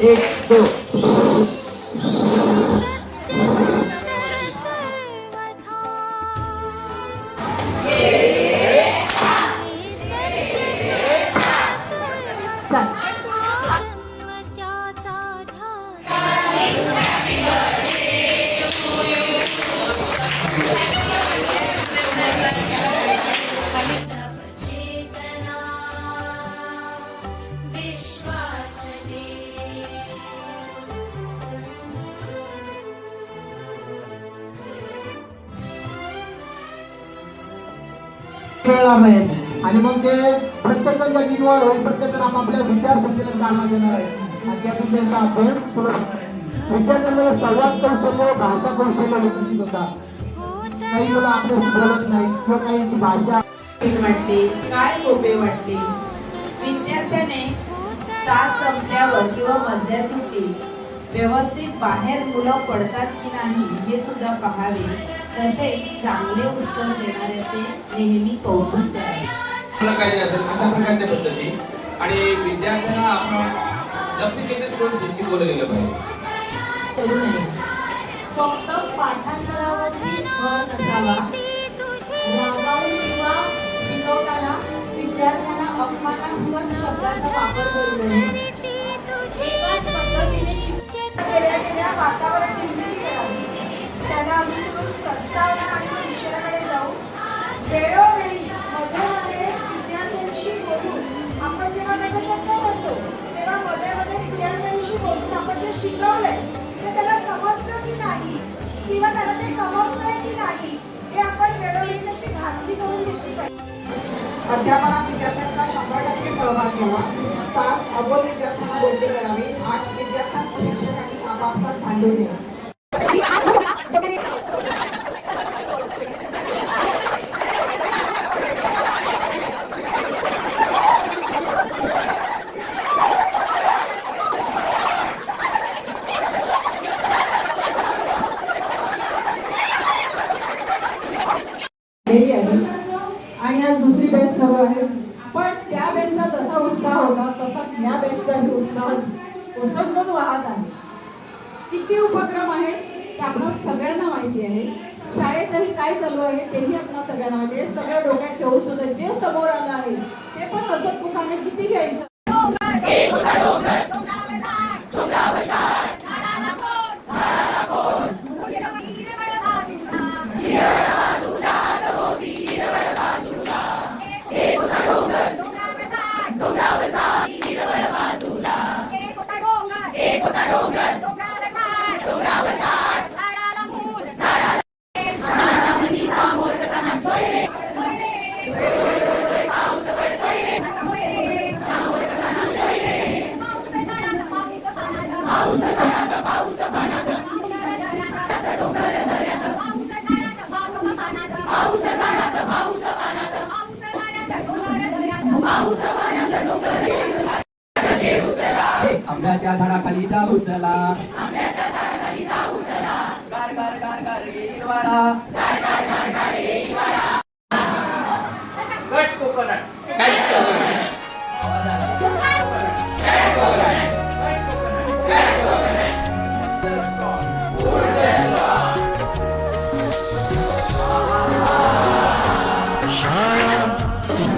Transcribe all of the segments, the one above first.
एक दो आणि मग ते प्रत्येकजण जर इन्व्हॉल्व होईल, प्रत्येकजण आपापल्या विचारशक्तीला चालना देणार आहे आणि त्यातून त्यांचा अभ्यास सुरू होणार आहे. विद्यार्थ्यांमध्ये संवाद कौशल्य, भाषा कौशल्य विकसित होतात. काही मुलं आपल्याशी बोलत नाही किंवा काहींची भाषा वाटते, काय सोपे वाटते. विद्यार्थ्याने तास संपल्यावर किंवा मधल्या सुट्टीत व्यवस्थित बाहेर मुलं पडतात की नाही हे सुद्धा पाहावे. तसेच चांगले उत्तर देणाऱ्याचे नेहमी कौतुक करावे. काही असेल अशा प्रकारच्या पद्धती आणि विद्यार्थ्यांना आपण लक्ष केंद्रित करून शिकवलं गेलं पाहिजे. करू नये. फक्त पाठांतरावरती भर नसावा. रागावून किंवा शिकवताना विद्यार्थ्यांना अपमानास्पद शब्दाचा वापर करू नये. एकाच पद्धतीने केलेल्या वातावरण निर्मिती करावी. त्याला अनुसरून प्रस्तावना आणि विषयाकडे जाऊन वेळोवेळी मध्ये विद्यार्थ्यांशी बोलून आपण जेव्हा त्याची चर्चा करतो तेव्हा मध्ये विद्यार्थ्यांशी बोलून आपण जे शिकवलंय ते त्याला समजतं की नाही किंवा त्याला ते समजतंय की नाही हे आपण वेळोवेळी त्याची खात्री करून घेतली पाहिजे. अध्यापनात विद्यार्थ्यांचा 100% सहभाग घ्यावा. 7 अव्वल विद्यार्थ्यांना बोलते करावे. 8 विद्यार्थ्यांना शिक्षकांनी आपापसात भांडे द्यावे. आणि आज दुसरी बेंच सुरू आहे. पण त्या बेंचचा जसा उत्साह होता तसा या बेंचचाही उत्साह ओसंडून वाहत आहे. किती उपक्रम आहेत ते आपणास सगळ्यांना माहिती आहे. शाळेतही काय चालू आहे तेही आपणास सगळ्यांना माहिती आहे. सगळं डोक्यात ठेवून सुद्धा जे समोर आलं आहे ते पण हसत मुखाने किती घ्यायचं. आंब्याच्या झाडाखाली जाऊ चला. गार गार गार गार येईल वारा. Cut coconut.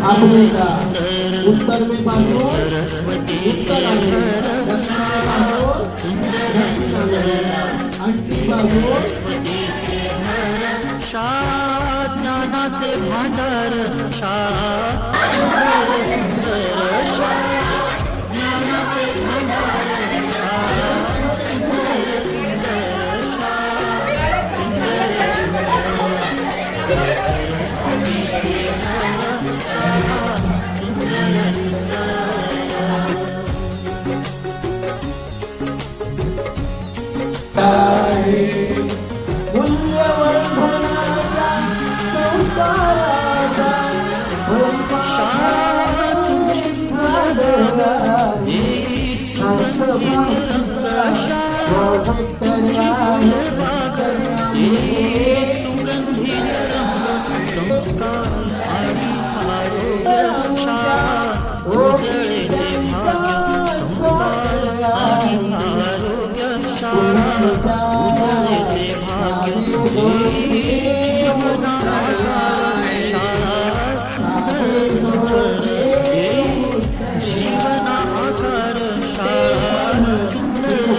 आफ्रिका उत्तर में बाजू सरस्वती उत्तर आहे. दक्षिण बाजू शाळा ज्ञानाचे भांडार. संस्कार उजळे ते भाग्य जीवना शाळा सुंदर सुंदर जीवना आकार शाळा सुंदर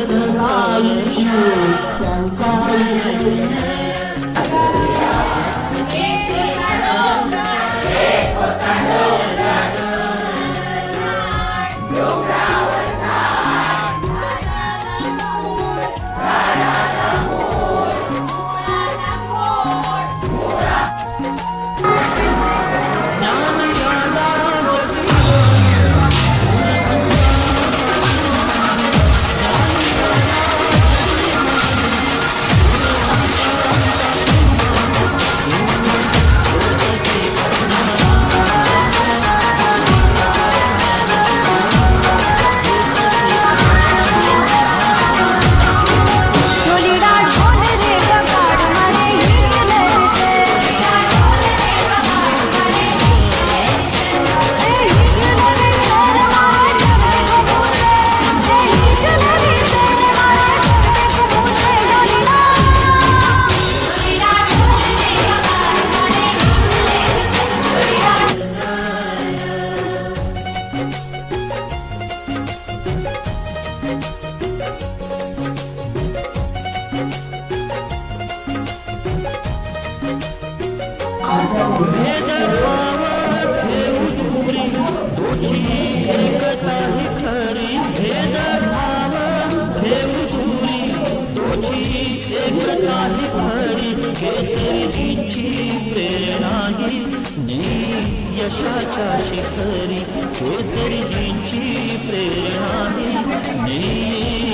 यशाच्या शिखरी केसरीजींची प्रेरणा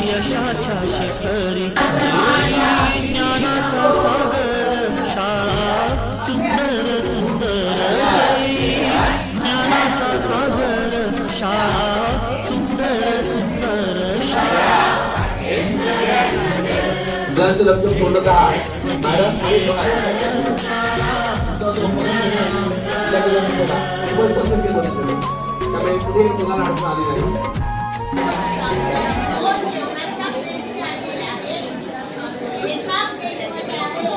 यशाच्या शिखरी ज्ञानाचा सागर शाळा सुंदर सुंदर ज्ञानाचा सागर शाळा सुंदर सुंदर मुलांचं लक्ष पूर्णतः मॅडम त्यामुळे पुढे मुलांना अडचण आली नाही. एका प्लेटमध्ये आहे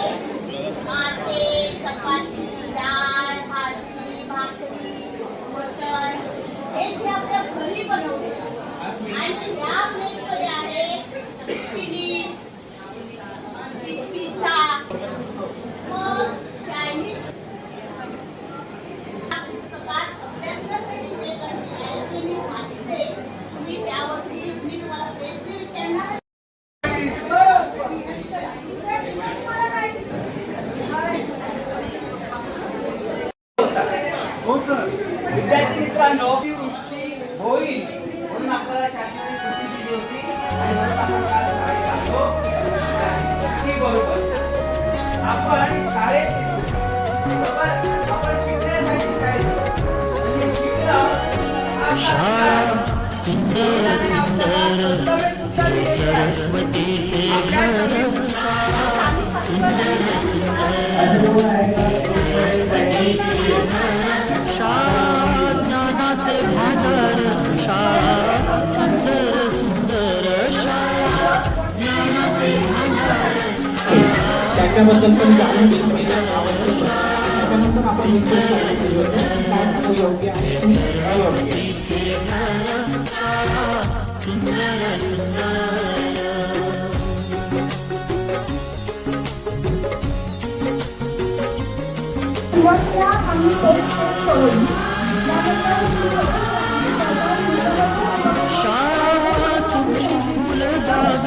मासे, चपाती, डाळ, भाजी, भाकरी, मटण हे जे आपल्या घरी बनवले आणि या प्लेटमध्ये आहे चिली, पिझ्झा, मग चायनीज. अभ्यासासाठी जे बनले आहे ते मी वाचते. तुम्ही त्यावरती मी तुम्हाला प्रश्न विचारणार. विद्यार्थी मित्रांनो, वृष्टी होईल म्हणून आपल्याला शासनाने सुट्टी दिली होती आणि म्हणून आपण काय करायचो की बरोबर आपण शाळेत बरोबर आपण शिकण्यासाठी जायचो म्हणजे शिकणं शाळा सुंदर सुंदर सरस्वतीचे घर सुंदर सुंदर सरस्वतीचे घर शाळा ज्ञानाचे भांडार शाळा सुंदर सुंदर शाळा ज्ञानाचे भांडार त्याच्याबद्दल पण जाणून घेतलेलं आवश्यक आहे. त्याच्यानंतर आपण विचार करायला सुरुवात करू. काय योग्य आहे आणि अयोग्य आहे. सुंदर सुंदर समस्या आम्ही टेस्ट करून शाळा तुमची फुलबाग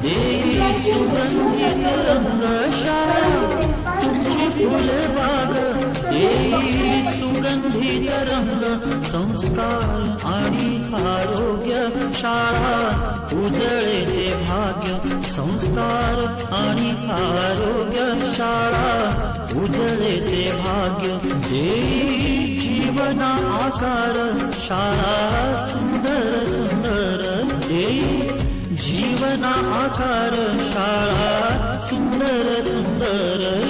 देई सुगंधित रंग शाळा तुमची फुलबाग देई सुगंधित रंग संस्कार आणि आरोग्य शाळा उजळे ते भाग्य संस्कार आणि आरोग्य शाळा उजळे ते भाग्य देई जीवना आकार शाळा सुंदर सुंदर देई जीवना आकार शाळा सुंदर सुंदर